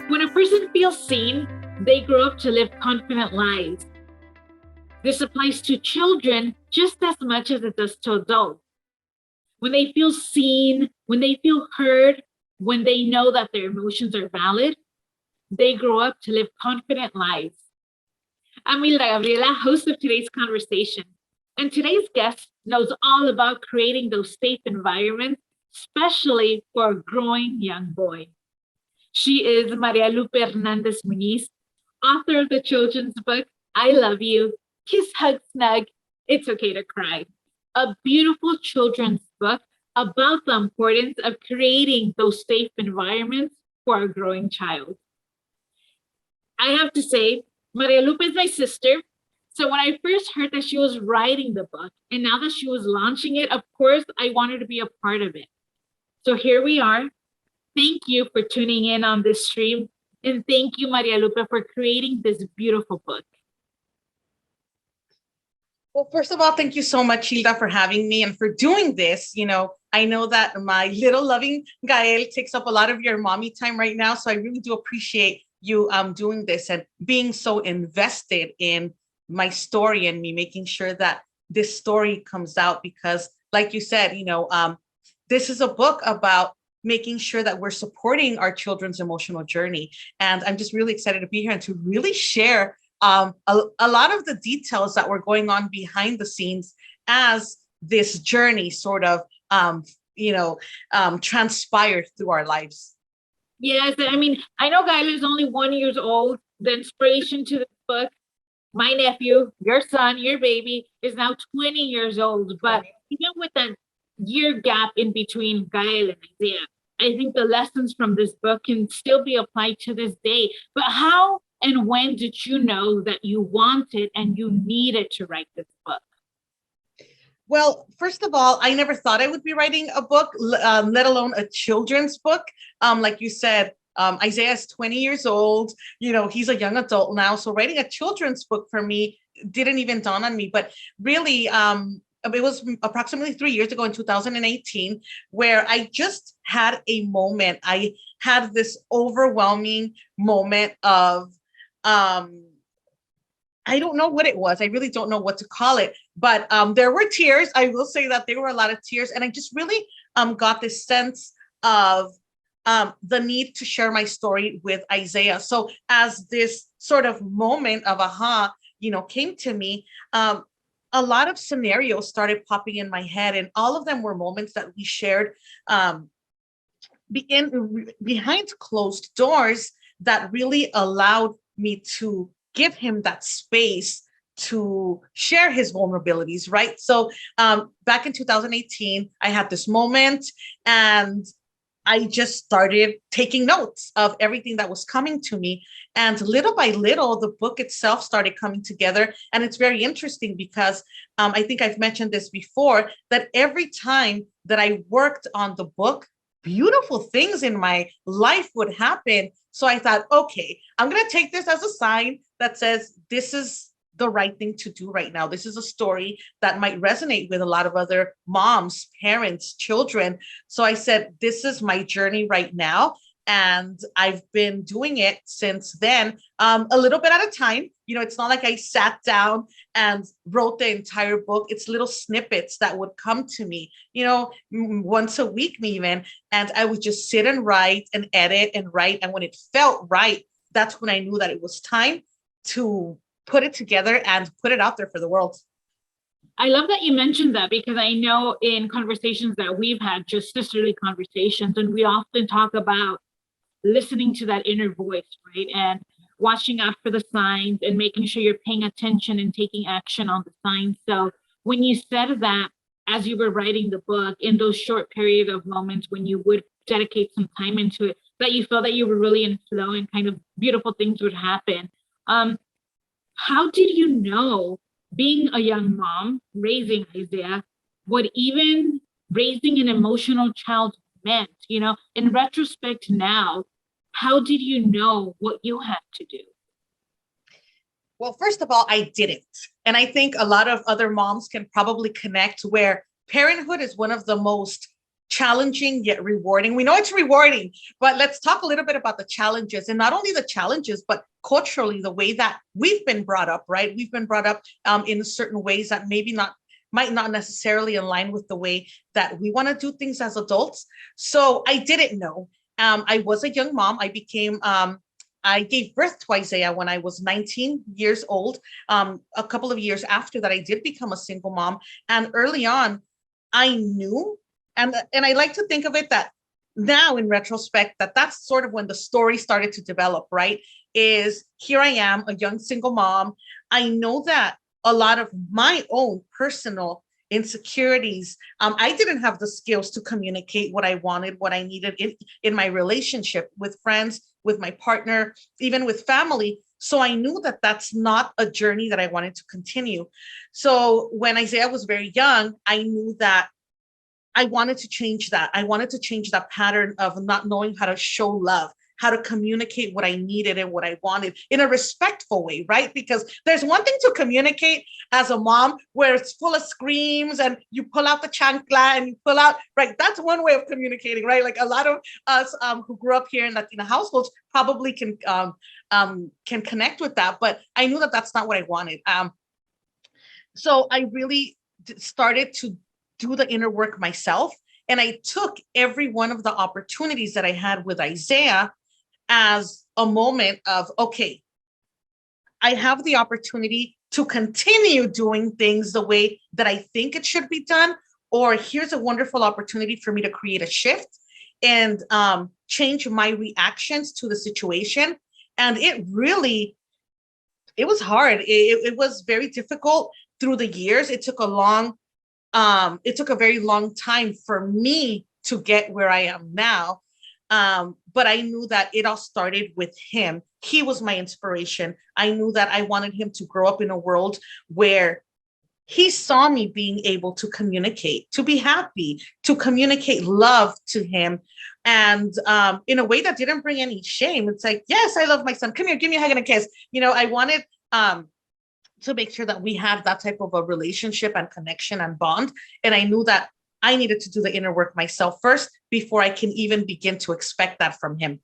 When a person feels seen, they grow up to live confident lives. This applies to children just as much as it does to adults. When they feel seen, when they feel heard, when they know that their emotions are valid, they grow up to live confident lives. I'm Hilda Gabriela, host of today's conversation. And today's guest knows all about creating those safe environments, especially for a growing young boy. She is Maria Lupe Hernandez Muniz, author of the children's book, I Love You, Kiss, Hug, Snug, It's Okay to Cry. A beautiful children's book about the importance of creating those safe environments for a growing child. I have to say, Maria Lupe is my sister. So when I first heard that she was writing the book and now that she was launching it, of course, I wanted to be a part of it. So here we are. Thank you for tuning in on this stream. And thank you, Maria Lupe, for creating this beautiful book. Well, first of all, thank you so much, Hilda, for having me and for doing this. I know that my little loving Gael takes up a lot of your mommy time right now. So I really do appreciate you doing this and being so invested in my story and me making sure that this story comes out because, like you said, this is a book about making sure that we're supporting our children's emotional journey. And I'm just really excited to be here and to really share a lot of the details that were going on behind the scenes as this journey sort of, transpired through our lives. Yes, I mean, I know Gael is only 1 year old. The inspiration to the book, my nephew, your son, your baby, is now 20 years old. But even with that year gap in between Gael and Isaiah, I think the lessons from this book can still be applied to this day. But how and when did you know that you wanted and you needed to write this book? Well, first of all, I never thought I would be writing a book, let alone a children's book. Like you said, Isaiah is 20 years old. He's a young adult now. So writing a children's book for me didn't even dawn on me. But really, it was approximately 3 years ago in 2018 where I just had a moment. I had this overwhelming moment of, I don't know what it was. I really don't know what to call it, but there were tears. I will say that there were a lot of tears. And I just really got this sense of the need to share my story with Isaiah. So as this sort of moment of aha, came to me, a lot of scenarios started popping in my head. And all of them were moments that we shared behind closed doors that really allowed me to give him that space to share his vulnerabilities, right? So back in 2018, I had this moment and I just started taking notes of everything that was coming to me. And little by little, the book itself started coming together. And it's very interesting because I think I've mentioned this before, that every time that I worked on the book, beautiful things in my life would happen. So I thought, okay, I'm going to take this as a sign that says this is the right thing to do right now. This is a story that might resonate with a lot of other moms, parents, children. So I said, this is my journey right now. And I've been doing it since then, a little bit at a time. It's not like I sat down and wrote the entire book. It's little snippets that would come to me, once a week even. And I would just sit and write and edit and write. And when it felt right, that's when I knew that it was time to put it together and put it out there for the world. I love that you mentioned that because I know in conversations that we've had, just sisterly conversations, and we often talk about listening to that inner voice, right? And watching out for the signs and making sure you're paying attention and taking action on the signs. So when you said that as you were writing the book, in those short period of moments when you would dedicate some time into it, that you felt that you were really in flow and kind of beautiful things would happen. How did you know, being a young mom, raising Isaiah, what even raising an emotional child meant? In retrospect now, how did you know what you had to do? Well, first of all, I didn't. And I think a lot of other moms can probably connect where parenthood is one of the most challenging yet rewarding. We know it's rewarding, but let's talk a little bit about the challenges, and not only the challenges, but culturally, the way that we've been brought up, right? We've been brought up in certain ways that maybe not might not necessarily align with the way that we want to do things as adults. So I didn't know. I was a young mom. I gave birth to Isaiah when I was 19 years old. A couple of years after that, I did become a single mom. And early on, I knew, and I like to think of it that now in retrospect, that's sort of when the story started to develop, right? Is here I am, a young single mom. I know that a lot of my own personal insecurities, I didn't have the skills to communicate what I wanted, what I needed in my relationship with friends, with my partner, even with family. So I knew that that's not a journey that I wanted to continue. So when Isaiah was very young, I knew that I wanted to change that. I wanted to change that pattern of not knowing how to show love, how to communicate what I needed and what I wanted in a respectful way, right? Because there's one thing to communicate as a mom where it's full of screams and you pull out the chancla and you pull out, right? That's one way of communicating, right? Like a lot of us who grew up here in Latina households probably can connect with that, but I knew that that's not what I wanted. So I really started to do the inner work myself. And I took every one of the opportunities that I had with Isaiah as a moment of, okay, I have the opportunity to continue doing things the way that I think it should be done, or here's a wonderful opportunity for me to create a shift and change my reactions to the situation. And it was hard. It was very difficult through the years. It took a very long time for me to get where I am now. But I knew that it all started with him. He was my inspiration. I knew that I wanted him to grow up in a world where he saw me being able to communicate, to be happy, to communicate love to him. And in a way that didn't bring any shame. It's like, yes, I love my son. Come here, give me a hug and a kiss. I wanted to make sure that we had that type of a relationship and connection and bond. And I knew that I needed to do the inner work myself first before I can even begin to expect that from him.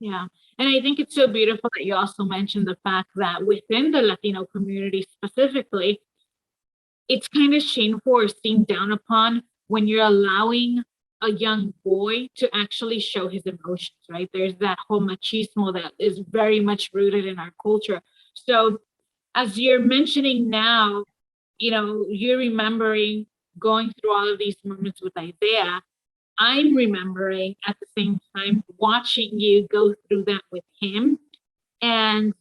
Yeah. And I think it's so beautiful that you also mentioned the fact that within the Latino community specifically, it's kind of shameful or seen down upon when you're allowing a young boy to actually show his emotions, right? There's that whole machismo that is very much rooted in our culture. So as you're mentioning now, you're remembering going through all of these moments with Isaiah. I'm remembering at the same time watching you go through that with him and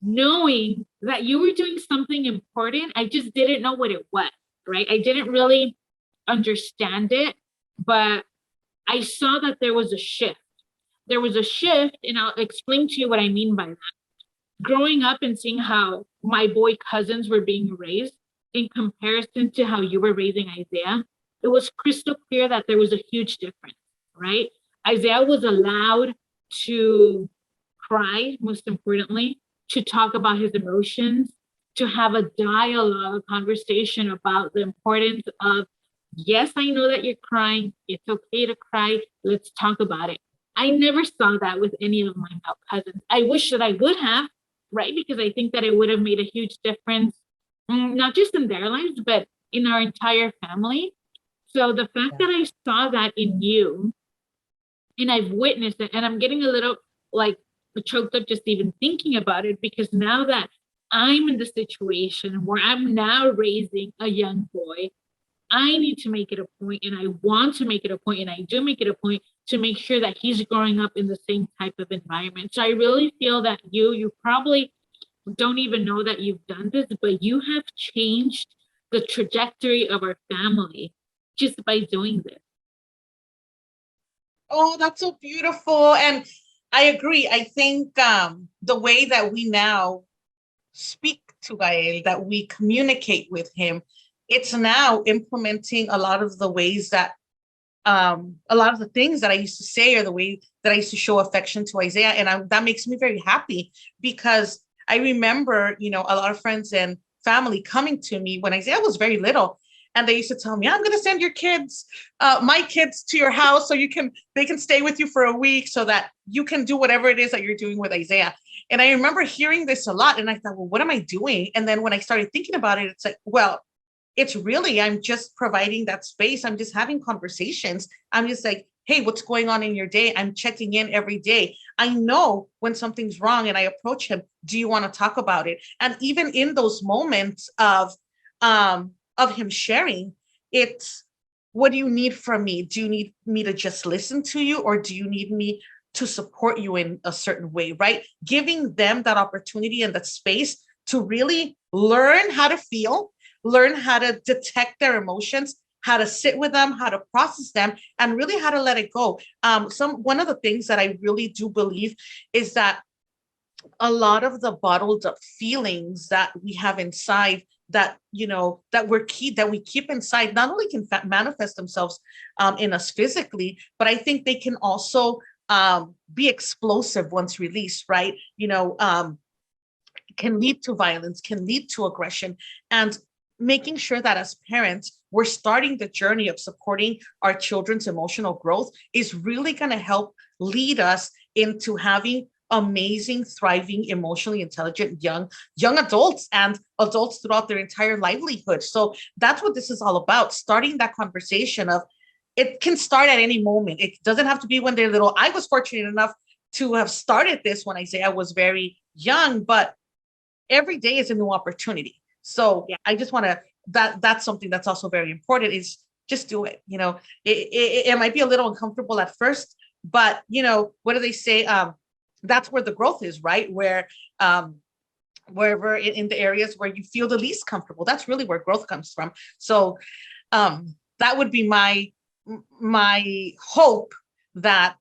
knowing that you were doing something important. I just didn't know what it was, right? I didn't really understand it, but I saw that there was a shift. There was a shift, and I'll explain to you what I mean by that. Growing up and seeing how my boy cousins were being raised in comparison to how you were raising Isaiah, it was crystal clear that there was a huge difference, right? Isaiah was allowed to cry, most importantly, to talk about his emotions, to have a dialogue, a conversation about the importance of, yes, I know that you're crying. It's okay to cry. Let's talk about it. I never saw that with any of my male cousins. I wish that I would have, right? Because I think that it would have made a huge difference, not just in their lives, but in our entire family. So the fact that I saw that in you, and I've witnessed it, and I'm getting a little like choked up just even thinking about it, because now that I'm in the situation where I'm now raising a young boy, I need to make it a point, and I want to make it a point, and I do make it a point to make sure that he's growing up in the same type of environment. So I really feel that you probably don't even know that you've done this, but you have changed the trajectory of our family just by doing this. Oh, that's so beautiful. And I agree. I think the way that we now speak to Gael, that we communicate with him, it's now implementing a lot of the ways that a lot of the things that I used to say, or the way that I used to show affection to Isaiah. And that makes me very happy, because I remember, a lot of friends and family coming to me when Isaiah was very little And they used to tell me, I'm going to send your kids, my kids to your house so they can stay with you for a week so that you can do whatever it is that you're doing with Isaiah. And I remember hearing this a lot. And I thought, well, what am I doing? And then when I started thinking about it, it's like, well, it's really, I'm just providing that space. I'm just having conversations. I'm just like, hey, what's going on in your day? I'm checking in every day. I know when something's wrong and I approach him, do you want to talk about it? And even in those moments of him sharing, it's, what do you need from me? Do you need me to just listen to you, or do you need me to support you in a certain way, right? Giving them that opportunity and that space to really learn how to feel, learn how to detect their emotions, how to sit with them, how to process them, and really how to let it go. One of the things that I really do believe is that a lot of the bottled up feelings that we have inside, that that we keep inside, not only can manifest themselves in us physically, but I think they can also be explosive once released, right? Can lead to violence, can lead to aggression. And making sure that as parents, we're starting the journey of supporting our children's emotional growth is really going to help lead us into having amazing, thriving, emotionally intelligent young adults and adults throughout their entire livelihood. So that's what this is all about, starting that conversation of, it can start at any moment. It doesn't have to be when they're little. I was fortunate enough to have started this when Isaiah was very young, but every day is a new opportunity. So yeah, I just want to, that's something that's also very important, is just do it. It might be a little uncomfortable at first, but what do they say? That's where the growth is, right? Wherever in the areas where you feel the least comfortable, that's really where growth comes from. So that would be my hope, that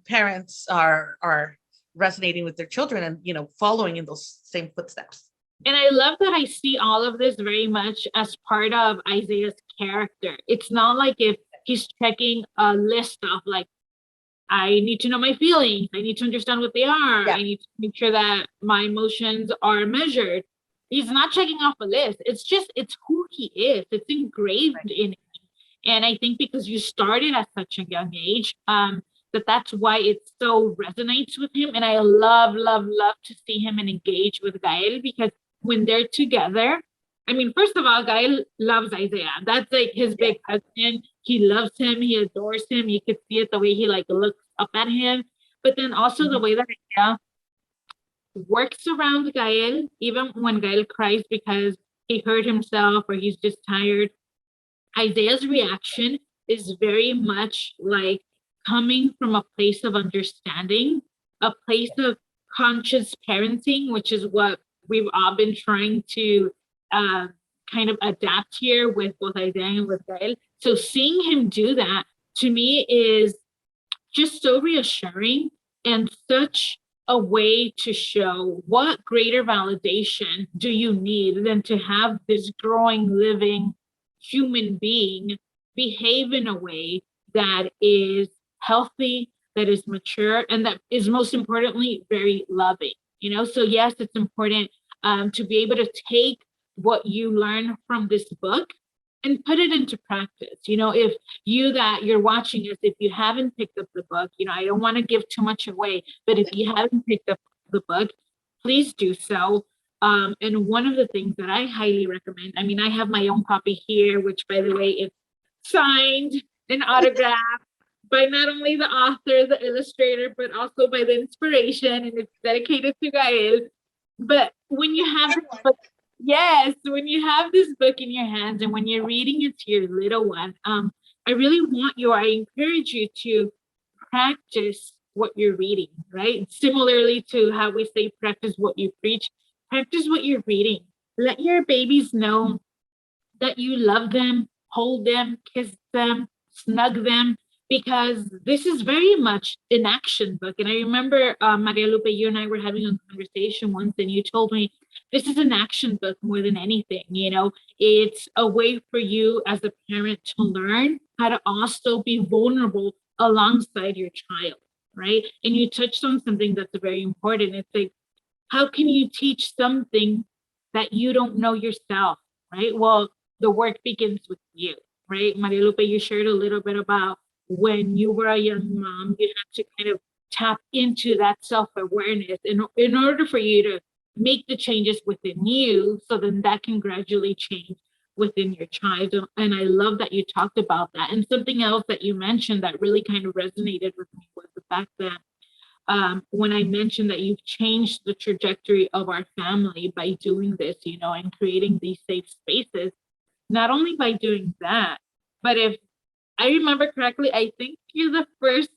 parents are resonating with their children and following in those same footsteps. And I love that I see all of this very much as part of Isaiah's character. It's not like if he's checking a list of like, I need to know my feelings, I need to understand what they are, I need to make sure that my emotions are measured. He's not checking off a list. It's who he is. It's engraved in him. And I think because you started at such a young age, that's why it so resonates with him. And I love, love, love to see him and engage with Gael, because when they're together, I mean, first of all, Gael loves Isaiah. That's like his big cousin. He loves him. He adores him. You could see it the way he like looks up at him. But then also the way that Isaiah works around Gael, even when Gael cries because he hurt himself or he's just tired. Isaiah's reaction is very much like coming from a place of understanding, a place of conscious parenting, which is what we've all been trying to kind of adapt here with both Isaiah and with Gael. So seeing him do that to me is just so reassuring and such a way to show what greater validation do you need than to have this growing, living human being behave in a way that is healthy, that is mature, and that is most importantly very loving. So yes, it's important to be able to take what you learn from this book and put it into practice. If you're watching this, if you haven't picked up the book, I don't want to give too much away, but if you haven't picked up the book, please do so. And one of the things that I highly recommend, I mean, I have my own copy here, which by the way, is signed and autographed by not only the author, the illustrator, but also by the inspiration, and it's dedicated to Gael. But when you have this book, yes, when you have this book in your hands and when you're reading it to your little one, I encourage you to practice what you're reading, right? Similarly to how we say practice what you preach, practice what you're reading. Let your babies know that you love them, hold them, kiss them, snug them, because this is very much an action book. And I remember, Maria Lupe, you and I were having a conversation once, and you told me this is an action book more than anything. It's a way for you as a parent to learn how to also be vulnerable alongside your child, right? And you touched on something that's very important. It's like, how can you teach something that you don't know yourself, right? Well, the work begins with you, right? Maria Lupe, you shared a little bit about when you were a young mom, you had to kind of tap into that self-awareness in order for you to make the changes within you, so then that can gradually change within your child. And I love that you talked about that. And something else that you mentioned that really kind of resonated with me was the fact that when I mentioned that you've changed the trajectory of our family by doing this, and creating these safe spaces, not only by doing that, but if I remember correctly, I think you're the first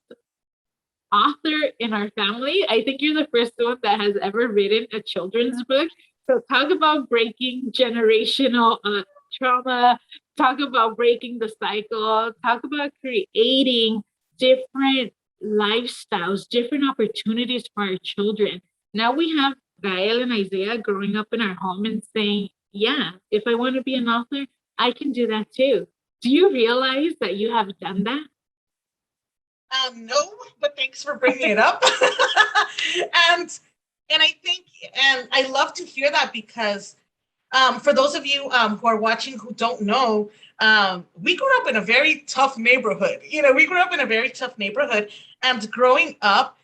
author in our family. I think you're the first one that has ever written a children's book. So talk about breaking generational trauma, talk about breaking the cycle, talk about creating different lifestyles, different opportunities for our children. Now we have Gael and Isaiah growing up in our home and saying, yeah, if I want to be an author, I can do that too. Do you realize that you have done that? No, but thanks for bringing it up. and I think, and I love to hear that because for those of you who are watching who don't know, we grew up in a very tough neighborhood. We grew up in a very tough neighborhood, and growing up,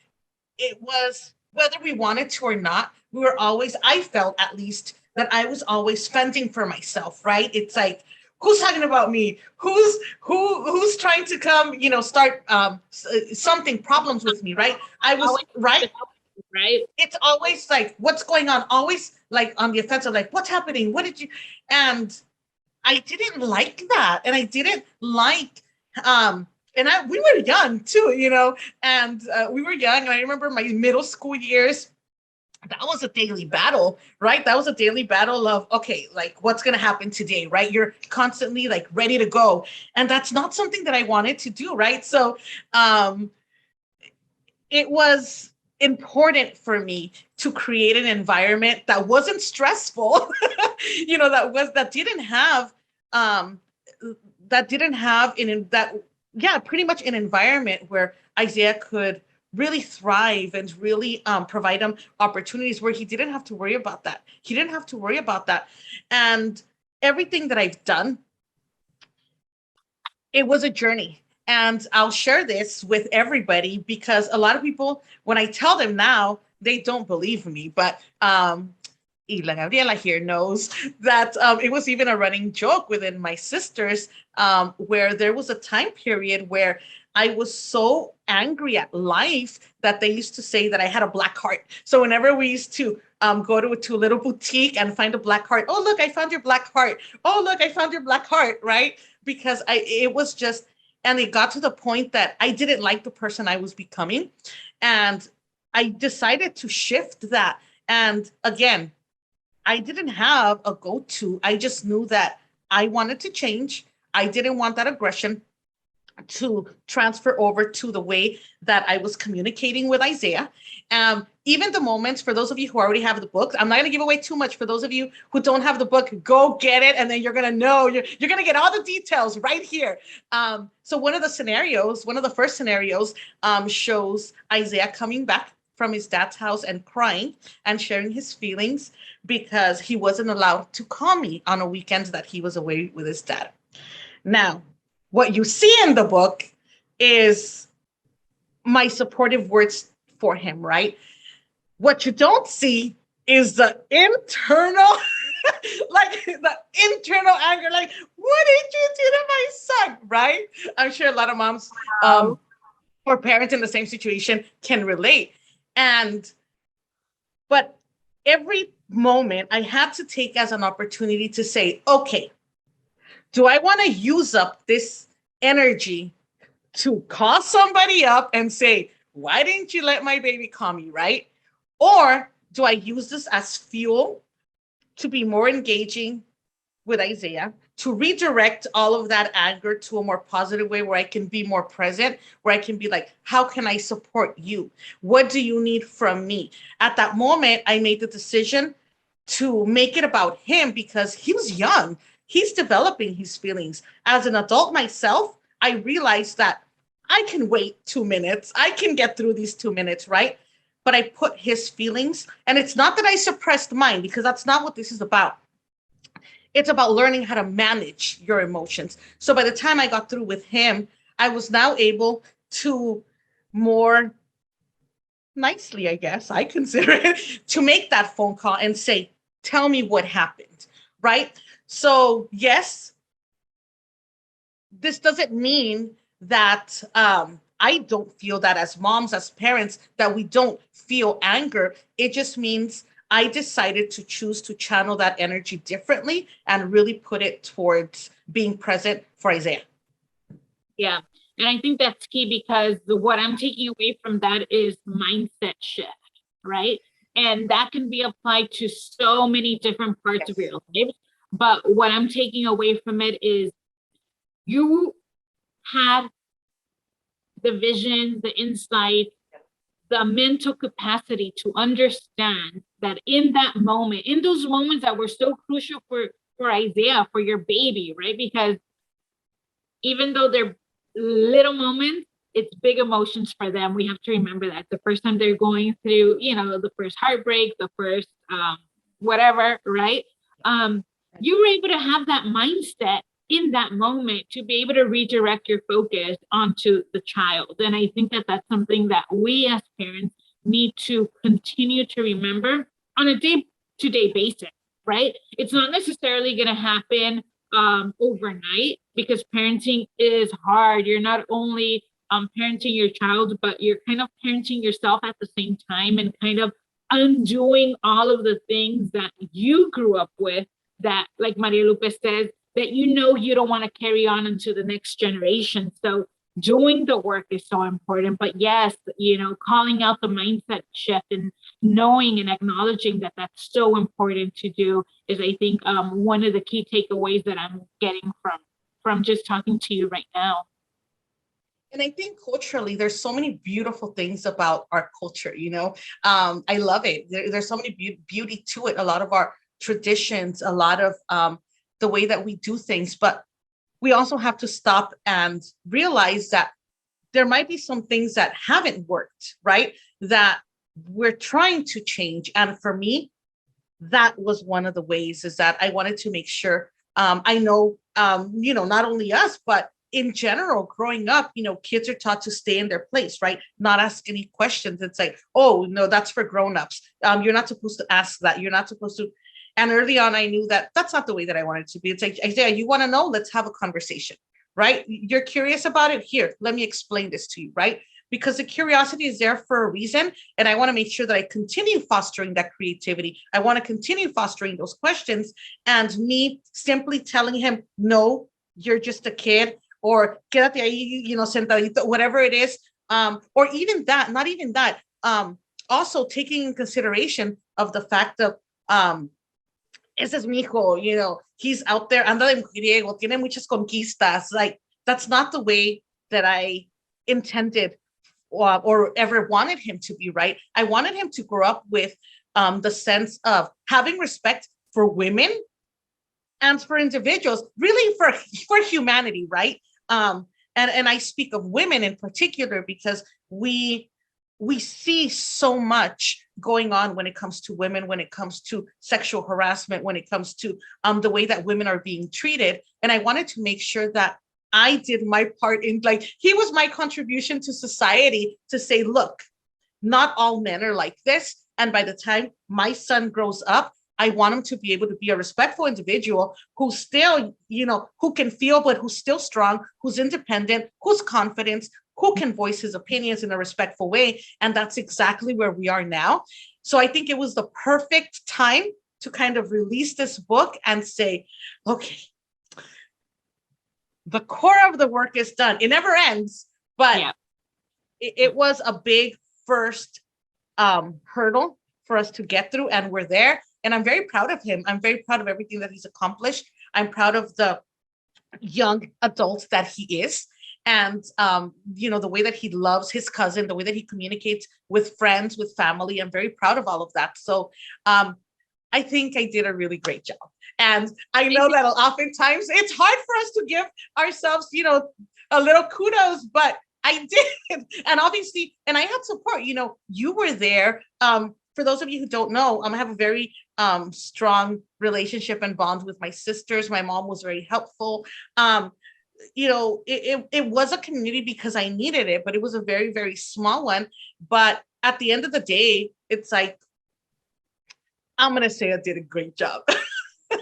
it was whether we wanted to or not. We were always, I felt at least that I was always fending for myself. Right? It's like, who's talking about me? Who's trying to come, start something problems with me, right? I was right. Right. It's always like, what's going on? Always like on the offensive, like, what's happening? What did you? And I didn't like that, and I didn't like. We were young too, and we were young, and I remember my middle school years. That was a daily battle, right? That was a daily battle of, okay, like, what's going to happen today, right? You're constantly like ready to go. And that's not something that I wanted to do, right? So it was important for me to create an environment that wasn't stressful, that didn't have, pretty much an environment where Isaiah could really thrive and really provide him opportunities where he didn't have to worry about that. He didn't have to worry about that. And everything that I've done, it was a journey. And I'll share this with everybody because a lot of people, when I tell them now, they don't believe me. But Ila Gabriela here knows that it was even a running joke within my sisters, where there was a time period where I was so angry at life that they used to say that I had a black heart. So whenever we used to go to a little boutique and find a black heart, oh, look, I found your black heart. Oh, look, I found your black heart, right? Because it was just, and it got to the point that I didn't like the person I was becoming. And I decided to shift that. And again, I didn't have a go-to. I just knew that I wanted to change. I didn't want that aggression to transfer over to the way that I was communicating with Isaiah. Even the moments, for those of you who already have the book, I'm not going to give away too much. For those of you who don't have the book, go get it. And then you're going to know, you're going to get all the details right here. So one of the first scenarios shows Isaiah coming back from his dad's house and crying and sharing his feelings because he wasn't allowed to call me on a weekend that he was away with his dad. Now, what you see in the book is my supportive words for him, right? What you don't see is the internal, like the internal anger, like, what did you do to my son, right? I'm sure a lot of moms or parents in the same situation can relate. But every moment I had to take as an opportunity to say, okay, do I want to use up this energy to call somebody up and say, why didn't you let my baby call me, right? Or do I use this as fuel to be more engaging with Isaiah, to redirect all of that anger to a more positive way where I can be more present, where I can be like, how can I support you? What do you need from me? At that moment, I made the decision to make it about him because he was young. He's developing his feelings. As an adult myself, I realized that I can wait 2 minutes. I can get through these 2 minutes, right? But I put his feelings, and it's not that I suppressed mine because that's not what this is about. It's about learning how to manage your emotions. So by the time I got through with him, I was now able to more nicely, I guess I consider it, to make that phone call and say, tell me what happened, right? So, yes, this doesn't mean that I don't feel that as moms, as parents, that we don't feel anger. It just means I decided to choose to channel that energy differently and really put it towards being present for Isaiah. Yeah. And I think that's key because what I'm taking away from that is mindset shift, right? And that can be applied to so many different parts of Yes. your life. But what I'm taking away from it is you had the vision, the insight, the mental capacity to understand that in that moment, in those moments that were so crucial for Isaiah, for your baby, right? Because even though they're little moments, it's big emotions for them. We have to remember that the first time they're going through, the first heartbreak, the first whatever, right? You were able to have that mindset in that moment to be able to redirect your focus onto the child. And I think that that's something that we as parents need to continue to remember on a day-to-day basis, right? It's not necessarily going to happen overnight because parenting is hard. You're not only parenting your child, but you're kind of parenting yourself at the same time and kind of undoing all of the things that you grew up with that, like Maria Lupe says, that you don't want to carry on into the next generation. So doing the work is so important. But yes, calling out the mindset shift and knowing and acknowledging that that's so important to do is, I think, one of the key takeaways that I'm getting from just talking to you right now. And I think culturally, there's so many beautiful things about our culture. I love it. There's so many beauty to it. A lot of our traditions, a lot of the way that we do things, but we also have to stop and realize that there might be some things that haven't worked, right? That we're trying to change. And for me, that was one of the ways is that I wanted to make sure I know, not only us, but in general, growing up, kids are taught to stay in their place, right? Not ask any questions. It's like, oh, no, that's for grown-ups. You're not supposed to ask that. You're not supposed to. And early on, I knew that that's not the way that I wanted to be. It's like, Isaiah, you want to know? Let's have a conversation, right? You're curious about it? Here, let me explain this to you, right? Because the curiosity is there for a reason. And I want to make sure that I continue fostering that creativity. I want to continue fostering those questions. And me simply telling him, no, you're just a kid, or quédate ahí, sentadito, whatever it is. Or even that, not even that. Also taking in consideration of the fact of, ese es mi hijo, he's out there, anda de mujeriego, tiene muchas conquistas. Like, that's not the way that I intended or ever wanted him to be, right? I wanted him to grow up with the sense of having respect for women and for individuals, really for humanity, right? And I speak of women in particular because we see so much going on when it comes to women, when it comes to sexual harassment, when it comes to the way that women are being treated. And I wanted to make sure that I did my part in, like, he was my contribution to society to say, look, not all men are like this. And by the time my son grows up, I want him to be able to be a respectful individual who's still, who can feel, but who's still strong, who's independent, who's confident, who can voice his opinions in a respectful way. And that's exactly where we are now. So I think it was the perfect time to kind of release this book and say, okay, the core of the work is done. It never ends, but yeah. it was a big first hurdle for us to get through, and we're there. And I'm very proud of him. I'm very proud of everything that he's accomplished. I'm proud of the young adult that he is. And, the way that he loves his cousin, the way that he communicates with friends, with family. I'm very proud of all of that. So I think I did a really great job. And I know that oftentimes it's hard for us to give ourselves, a little kudos, but I did. And obviously, and I had support, you were there. For those of you who don't know, I have a very strong relationship and bonds with my sisters. My mom was very helpful. It was a community because I needed it, but it was a very, very small one. But at the end of the day, it's like, I'm going to say I did a great job.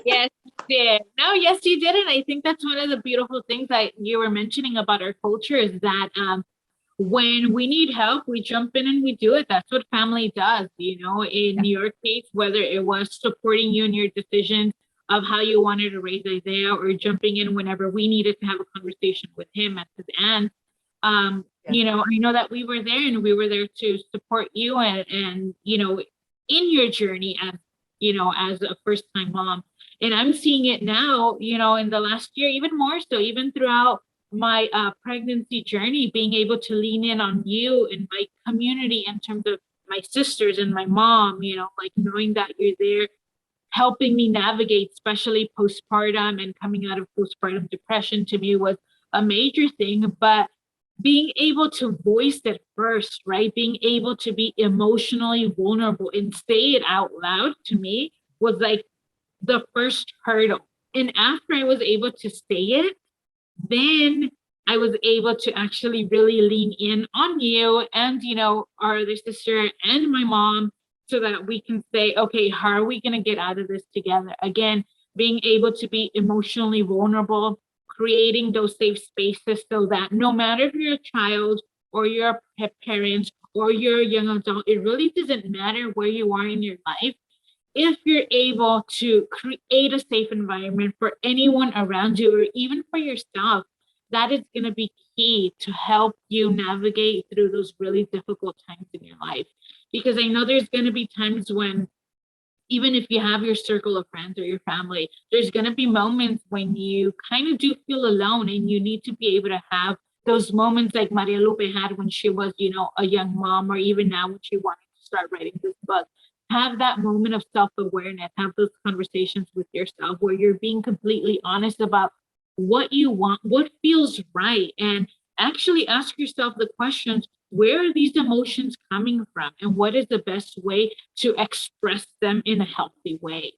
Yes, you did. No, yes, you did. And I think that's one of the beautiful things that you were mentioning about our culture is that when we need help, we jump in and we do it. That's what family does. In your case, whether it was supporting you in your decisions of how you wanted to raise Isaiah or jumping in whenever we needed to have a conversation with him at his end. I know that we were there and we were there to support you and in your journey as a first time mom. And I'm seeing it now, in the last year, even more so, even throughout my pregnancy journey, being able to lean in on you and my community in terms of my sisters and my mom, like knowing that you're there helping me navigate, especially postpartum and coming out of postpartum depression to me was a major thing. But being able to voice it first, right? Being able to be emotionally vulnerable and say it out loud to me was like the first hurdle. And after I was able to say it, then I was able to actually really lean in on you and, our other sister and my mom so that we can say, okay, how are we going to get out of this together? Again, being able to be emotionally vulnerable, creating those safe spaces so that no matter if you're a child or you're a parent or you're a young adult, it really doesn't matter where you are in your life. If you're able to create a safe environment for anyone around you or even for yourself, that is going to be key to help you navigate through those really difficult times in your life. Because I know there's going to be times when, even if you have your circle of friends or your family, there's going to be moments when you kind of do feel alone and you need to be able to have those moments like Maria Lupe had when she was, a young mom, or even now when she wanted to start writing this book. Have that moment of self-awareness, have those conversations with yourself where you're being completely honest about what you want, what feels right, and actually ask yourself the questions, where are these emotions coming from and what is the best way to express them in a healthy way?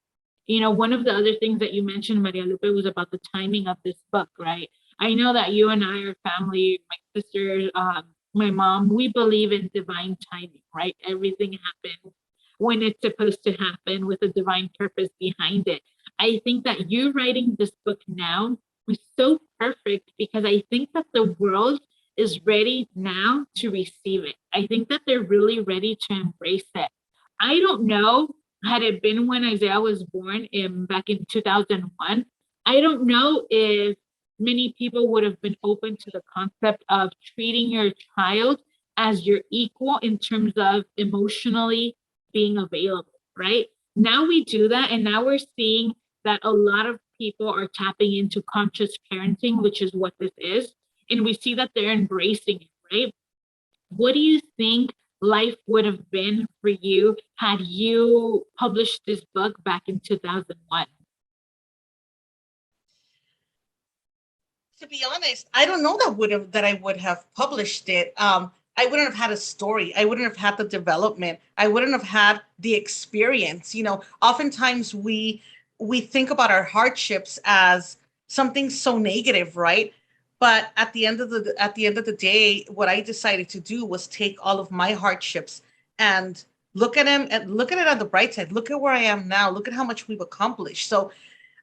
One of the other things that you mentioned, Maria Lupe, was about the timing of this book, right? I know that you and I are family, my sister, my mom, we believe in divine timing, right? Everything happens when it's supposed to happen with a divine purpose behind it. I think that you writing this book now was so perfect because I think that the world is ready now to receive it. I think that they're really ready to embrace it. I don't know, had it been when Isaiah was born back in 2001, I don't know if many people would have been open to the concept of treating your child as your equal in terms of emotionally being available, right? Now we do that, and now we're seeing that a lot of people are tapping into conscious parenting, which is what this is. And we see that they're embracing it, right? What do you think life would have been for you had you published this book back in 2001? To be honest, I don't know that I would have published it. I wouldn't have had a story. I wouldn't have had the development. I wouldn't have had the experience. Oftentimes we think about our hardships as something so negative, right? But at the end of the day, what I decided to do was take all of my hardships and look at them and look at it on the bright side. Look at where I am now. Look at how much we've accomplished. So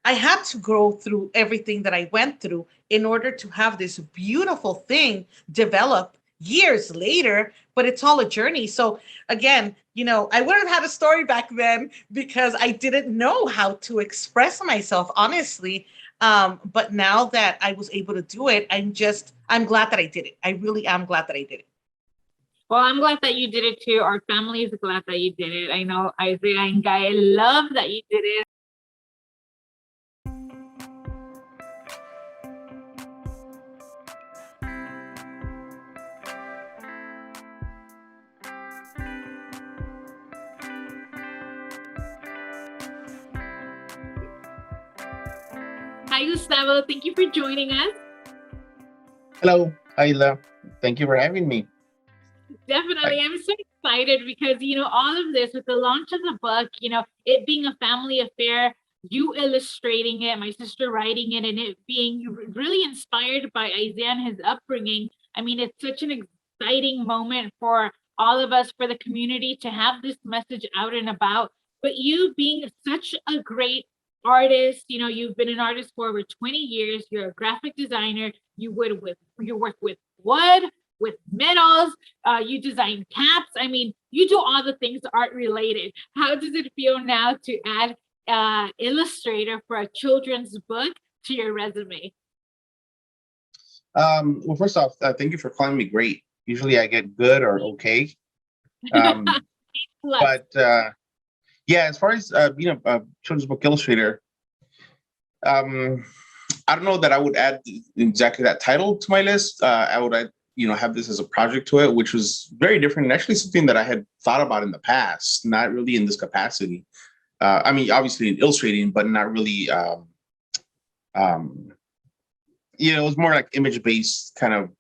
I had to go through everything that I went through in order to have this beautiful thing develop years later, but it's all a journey. So again, I wouldn't have had a story back then because I didn't know how to express myself, honestly. But now that I was able to do it, I'm glad that I did it. I really am glad that I did it. Well, I'm glad that you did it too. Our family is glad that you did it. I know Isaiah and Gaia love that you did it. Hi, Gustavo. Thank you for joining us. Hello, Ayla. Thank you for having me. Definitely. Like, I'm so excited because, all of this with the launch of the book, it being a family affair, you illustrating it, my sister writing it, and it being really inspired by Isaiah and his upbringing. I mean, it's such an exciting moment for all of us, for the community to have this message out and about. But you being such a great artist, you've been an artist for over 20 years, you're a graphic designer, you work with wood, with metals, you design caps. I mean, you do all the things art related. How does it feel now to add illustrator for a children's book to your resume? well, first off, thank you for calling me great. Usually I get good or okay. Um, Plus, but yeah, as far as being a children's book illustrator, um, I don't know that I would add exactly that title to my list. I would add, have this as a project to it, which was very different and actually something that I had thought about in the past, not really in this capacity. I mean, obviously in illustrating, but not really. Um, it was more like image-based kind of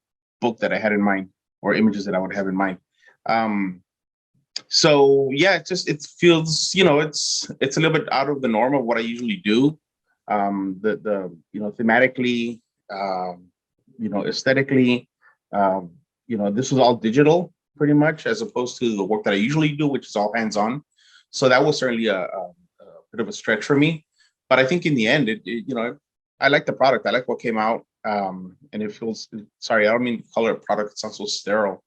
book that I had in mind, or images that I would have in mind. Um, so yeah, it feels, it's a little bit out of the norm of what I usually do. Thematically, aesthetically, this was all digital pretty much, as opposed to the work that I usually do, which is all hands-on. So that was certainly a bit of a stretch for me. But I think in the end, I like the product. I like what came out. And it feels, sorry, I don't mean to call it a product. It sounds so sterile,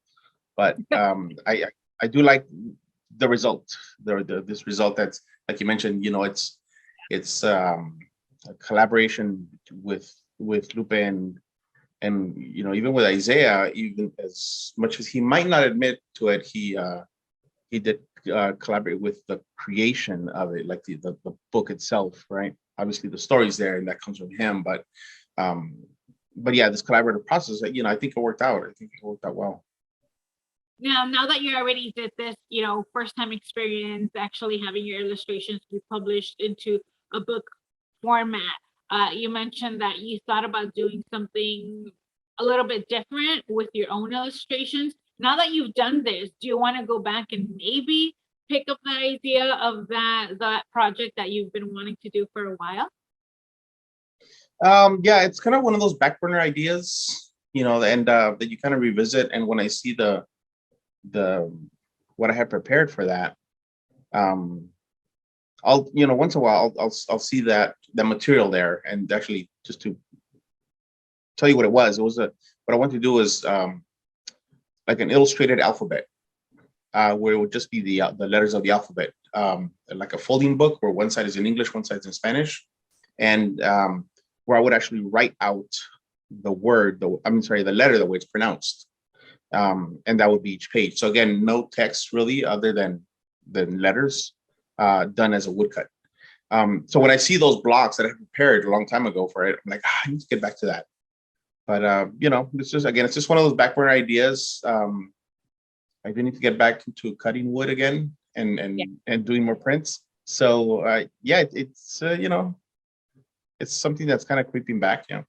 but I do like the result. This result that's, like you mentioned, it's a collaboration with Lupe and even with Isaiah, even as much as he might not admit to it, he did collaborate with the creation of it, like the book itself, right? Obviously the story's there and that comes from him, um, but yeah, this collaborative process, I think it worked out. I think it worked out well. now that you already did this, first time experience, actually having your illustrations be published into a book format. You mentioned that you thought about doing something a little bit different with your own illustrations. Now that you've done this, do you want to go back and maybe pick up that idea of that project that you've been wanting to do for a while? Yeah, it's kind of one of those back burner ideas, and that you kind of revisit. And when I see the what I had prepared for that, um, I'll once in a while I'll see that material there, and actually just to tell you what it was. What I wanted to do was like an illustrated alphabet, where it would just be the letters of the alphabet, like a folding book where one side is in English, one side is in Spanish, and where I would actually write out the word, the letter, the way it's pronounced, and that would be each page. So again, no text really, other than letters, done as a woodcut. So when I see those blocks that I prepared a long time ago for it, I'm like, I need to get back to that. But it's just one of those back burner ideas. I do need to get back into cutting wood again and doing more prints. So yeah, it's something that's kind of creeping back. Yeah.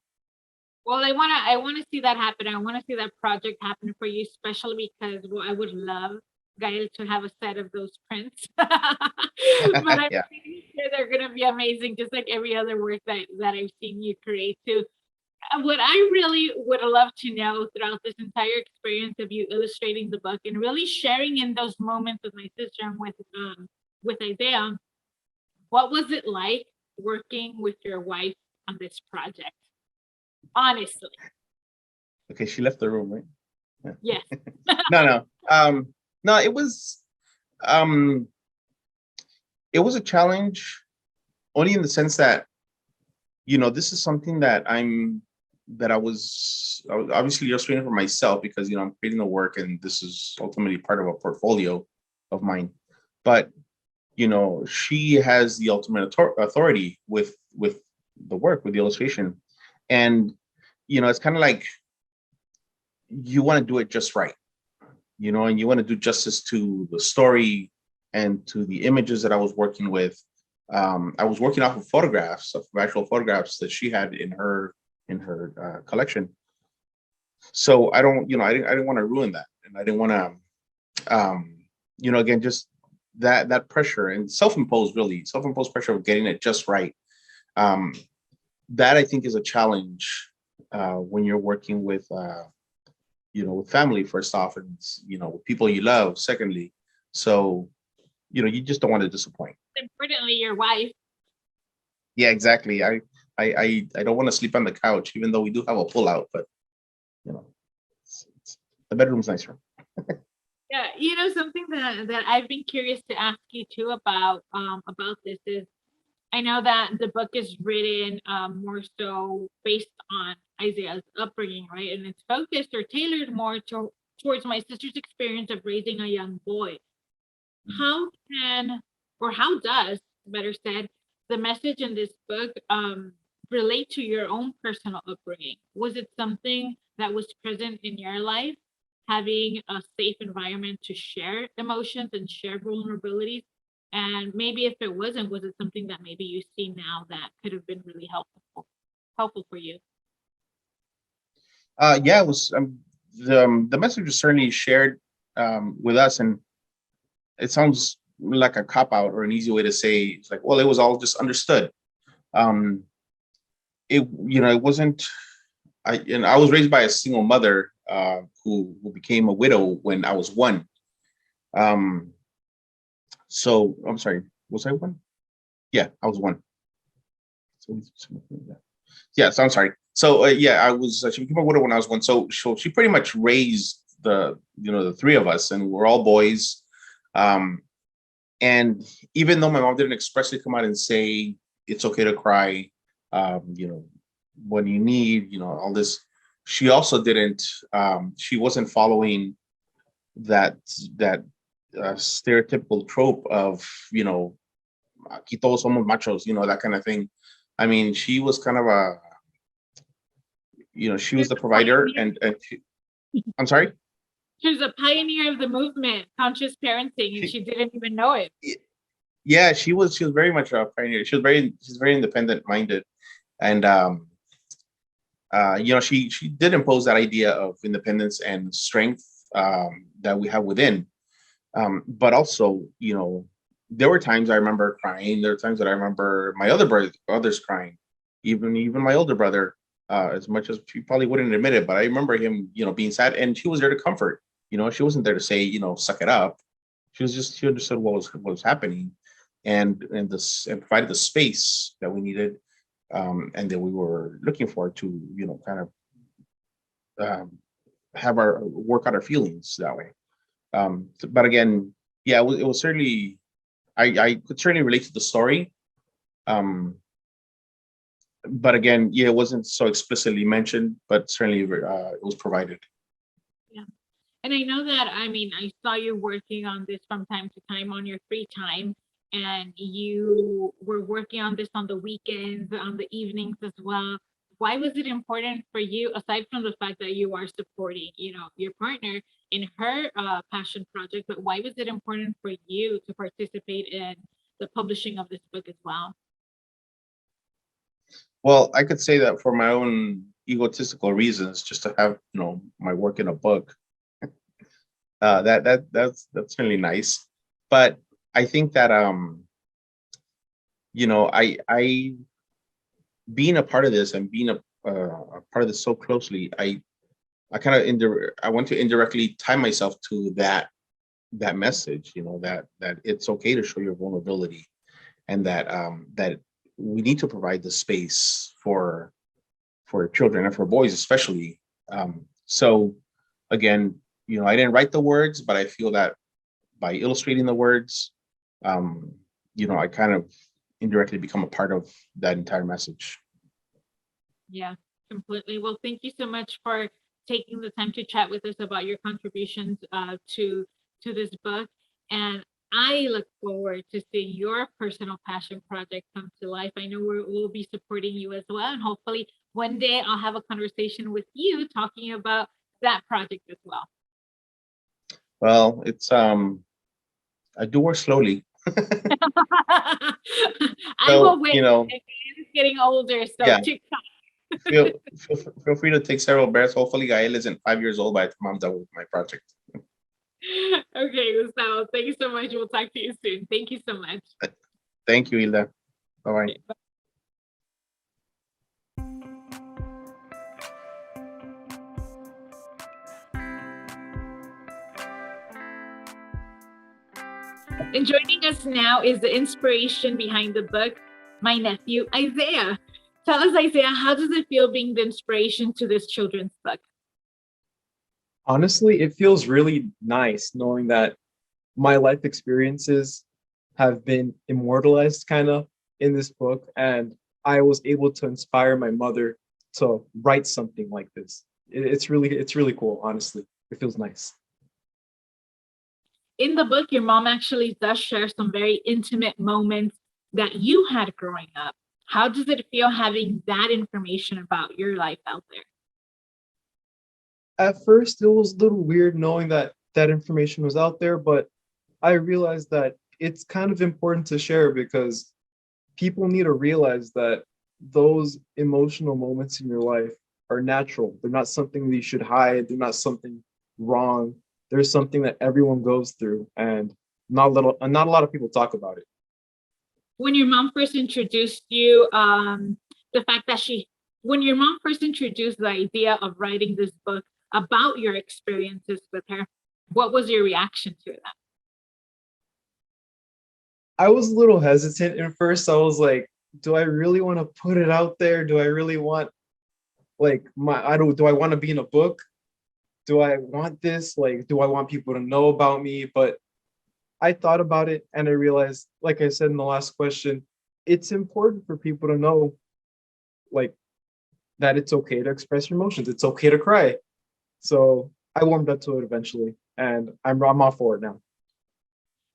Well, I wanna see that happen. I wanna see that project happen for you, especially because, well, I would love Gael to have a set of those prints. But I'm Yeah. pretty sure they're gonna be amazing, just like every other work that I've seen you create too. What I really would love to know throughout this entire experience of you illustrating the book and really sharing in those moments with my sister and with Isaiah, what was it like working with your wife on this project? Honestly, Okay, she left the room, right? Yeah. yes. No, no. No, um it was a challenge only in the sense that, this is something that I was obviously illustrating for myself because, I'm creating the work and this is ultimately part of a portfolio of mine. But, she has the ultimate authority with the work, with the illustration. And, it's kind of like you want to do it just right, and you want to do justice to the story and to the images that I was working with. I was working off of actual photographs that she had in her collection. So I don't, I didn't want to ruin that, and I didn't want to um, again, just that pressure and self-imposed pressure of getting it just right. Um, that I think is a challenge when you're working with with family first off, and with people you love. Secondly, so you just don't want to disappoint. Importantly, your wife. Yeah, exactly. I don't want to sleep on the couch, even though we do have a pull-out, but you know, the bedroom's nicer. Yeah, something that I've been curious to ask you too about this is I know that the book is written more so based on Isaiah's upbringing, right? And it's focused or tailored more towards my sister's experience of raising a young boy. How can, or how does, better said, the message in this book relate to your own personal upbringing? Was it something that was present in your life, having a safe environment to share emotions and share vulnerabilities? And maybe if it wasn't, was it something that maybe you see now that could have been really helpful for you? Yeah, it was the message was certainly shared with us, and it sounds like a cop out or an easy way to say it's like, well, it was all just understood. Um, it wasn't. I was raised by a single mother who became a widow when I was one. Um, so I'm sorry, was I one? Yeah, I was one. So, yeah, so I'm sorry. So yeah, I was. She became a widow when I was one. So she pretty much raised the three of us, and we're all boys. Um, and even though my mom didn't expressly come out and say it's okay to cry, when you need, all this, she also didn't. She wasn't following that that stereotypical trope of aquí todos somos machos, that kind of thing. I mean, she was kind of she was She's the a provider, pioneer. I'm sorry. She was a pioneer of the movement, conscious parenting, and She, she didn't even know it. yeah, she was very much a pioneer. She's very independent minded, and she did impose that idea of independence and strength that we have within. But also, there were times I remember crying. There were times that I remember my other brothers crying, even my older brother, as much as she probably wouldn't admit it. But I remember him, being sad, and she was there to comfort. She wasn't there to say, suck it up. She understood what was happening, and provided the space that we needed, and that we were looking for to, kind of um, have our work out our feelings that way. But again, yeah, it was certainly I could certainly relate to the story. Um, but again, yeah, it wasn't so explicitly mentioned, but certainly it was provided. Yeah. And I know that, I mean, I saw you working on this from time to time on your free time, and you were working on this on the weekends, on the evenings as well. Why was it important for you, aside from the fact that you are supporting, your partner in her passion project, but why was it important for you to participate in the publishing of this book as well? Well, I could say that for my own egotistical reasons, just to have my work in a book. That's really nice. But I think that I being a part of this and being a part of this so closely, I kind of I want to indirectly tie myself to that message, that it's okay to show your vulnerability, and that we need to provide the space for children and for boys especially. So again, I didn't write the words, but I feel that by illustrating the words, um, I kind of indirectly become a part of that entire message. Yeah, completely. Well, thank you so much for taking the time to chat with us about your contributions to this book. And I look forward to seeing your personal passion project come to life. I know we'll be supporting you as well. And hopefully one day I'll have a conversation with you talking about that project as well. Well, it's I do work slowly. I So will wait. It's getting older, so yeah, TikTok. feel free to take several breaths. Hopefully Gael isn't 5 years old by the time I'm done with my project. Okay, Gustavo, thank you so much. We'll talk to you soon. Thank you so much. Thank you, Hilda. Bye-bye. Okay, bye. And joining us now is the inspiration behind the book, my nephew, Isaiah. Tell us, Isaiah, how does it feel being the inspiration to this children's book? Honestly, it feels really nice knowing that my life experiences have been immortalized kind of in this book, and I was able to inspire my mother to write something like this. It's really cool, honestly. It feels nice. In the book, your mom actually does share some very intimate moments that you had growing up. How does it feel having that information about your life out there? At first, it was a little weird knowing that that information was out there, but I realized that it's kind of important to share because people need to realize that those emotional moments in your life are natural. They're not something that you should hide. They're not something wrong. There's something that everyone goes through, and not a lot of people talk about it. When your mom first introduced you, the fact that when your mom first introduced the idea of writing this book about your experiences with her, what was your reaction to that? I was a little hesitant at first. I was like, do I really want to put it out there? Do I really want like my I don't do I want to be in a book? Do I want this? Like, do I want people to know about me? But I thought about it and I realized, like I said in the last question, it's important for people to know, like, that it's okay to express your emotions. It's okay to cry. So I warmed up to it eventually, and I'm all for it now.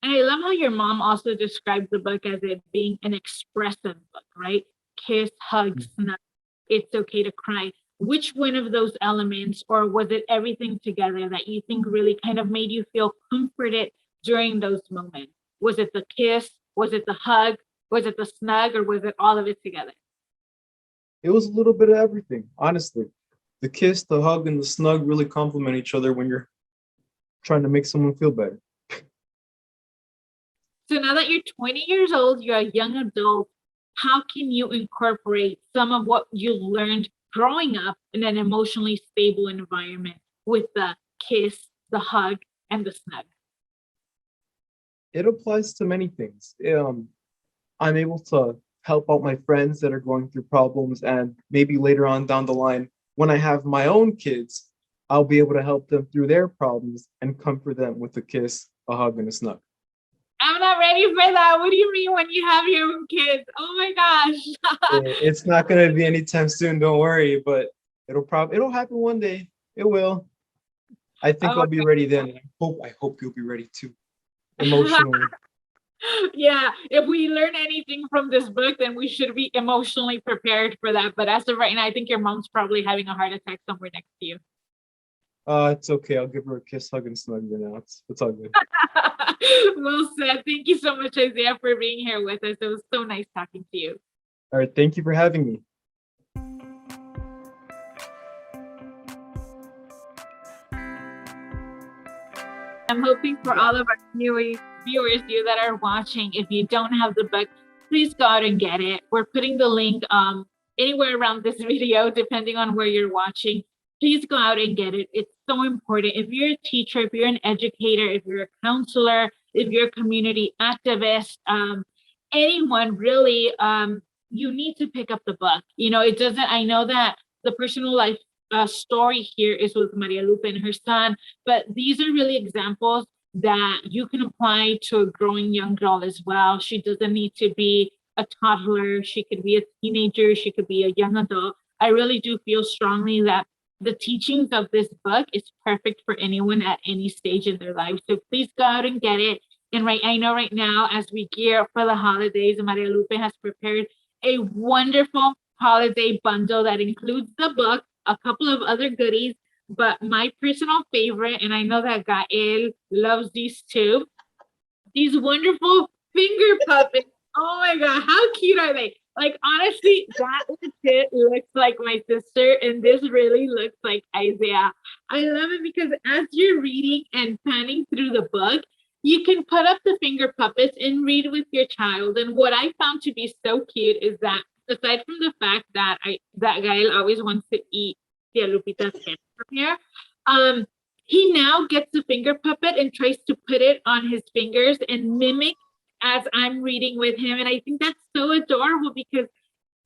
And I love how your mom also described the book as it being an expressive book, right? Kiss, hug, snug. It's okay to cry. Which one of those elements, or was it everything together that you think really kind of made you feel comforted during those moments? Was it the kiss? Was it the hug? Was it the snug? Or was it all of it together? It was a little bit of everything, honestly. The kiss, the hug, and the snug really complement each other when you're trying to make someone feel better. So now that you're 20 years old, you're a young adult, how can you incorporate some of what you learned growing up in an emotionally stable environment with the kiss, the hug, and the snug? It applies to many things. I'm able to help out my friends that are going through problems, and maybe later on down the line, when I have my own kids, I'll be able to help them through their problems and comfort them with a kiss, a hug, and a snug. I'm not ready for that. What do you mean when you have your own kids? Oh my gosh. It's not going to be anytime soon, don't worry, but it'll happen one day. It will. I think Oh, I'll be ready then. I hope you'll be ready too, emotionally. yeah, if we learn anything from this book, then we should be emotionally prepared for that. But as of right now, I think your mom's probably having a heart attack somewhere next to you. It's okay. I'll give her a kiss, hug, and snug now. It's all good. Well said. Thank you so much, Isaiah, for being here with us. It was so nice talking to you. All right. Thank you for having me. I'm hoping for all of our viewers, you that are watching, if you don't have the book, please go out and get it. We're putting the link anywhere around this video, depending on where you're watching. Please go out and get it. It's so important. If you're a teacher, if you're an educator, if you're a counselor, if you're a community activist, anyone really, you need to pick up the book. You know, it doesn't, I know that the personal life story here is with Maria Lupe and her son, but these are really examples that you can apply to a growing young girl as well. She doesn't need to be a toddler. She could be a teenager. She could be a young adult. I really do feel strongly that the teachings of this book is perfect for anyone at any stage in their life. So please go out and get it. And I know right now, as we gear up for the holidays, Maria Lupe has prepared a wonderful holiday bundle that includes the book, a couple of other goodies, but my personal favorite, and I know that Gael loves these too, these wonderful finger puppets. Oh my God, how cute are they? Like honestly, that legit looks like my sister, and this really looks like Isaiah. I love it because as you're reading and panning through the book, you can put up the finger puppets and read with your child. And what I found to be so cute is that aside from the fact that that guy always wants to eat Tia Lupita's head from here, um, he now gets the finger puppet and tries to put it on his fingers and mimic as I'm reading with him. And I think that's so adorable because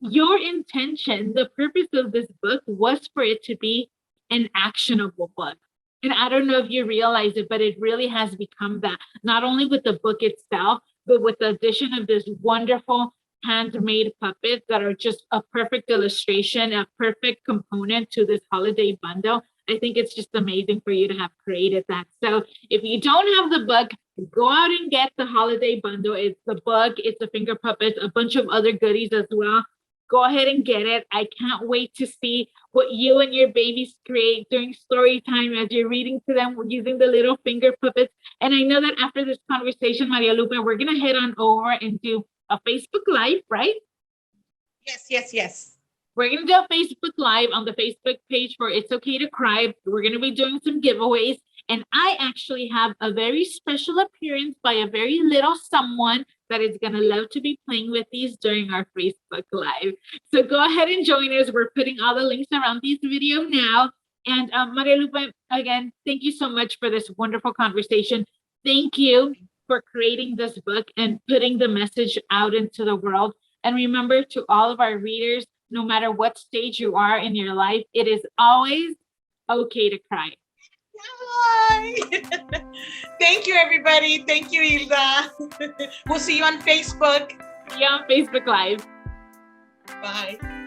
your intention, the purpose of this book was for it to be an actionable book. And I don't know if you realize it, but it really has become that, not only with the book itself, but with the addition of this wonderful handmade puppets that are just a perfect illustration, a perfect component to this holiday bundle. I think it's just amazing for you to have created that. So if you don't have the book, go out and get the holiday bundle. It's the book, it's the finger puppets, a bunch of other goodies as well. Go ahead and get it. I can't wait to see what you and your babies create during story time as you're reading to them using the little finger puppets. And I know that after this conversation, Maria Lupe, we're going to head on over and do a Facebook Live, right? Yes. We're going to do a Facebook Live on the Facebook page for It's Okay to Cry. We're going to be doing some giveaways. And I actually have a very special appearance by a very little someone that is going to love to be playing with these during our Facebook Live. So go ahead and join us. We're putting all the links around this video now. And Maria Lupe, again, thank you so much for this wonderful conversation. Thank you for creating this book and putting the message out into the world. And remember, to all of our readers, no matter what stage you are in your life, it is always okay to cry. Hi. Thank you, everybody. Thank you, Hilda. We'll see you on Facebook. See you on Facebook Live. Bye.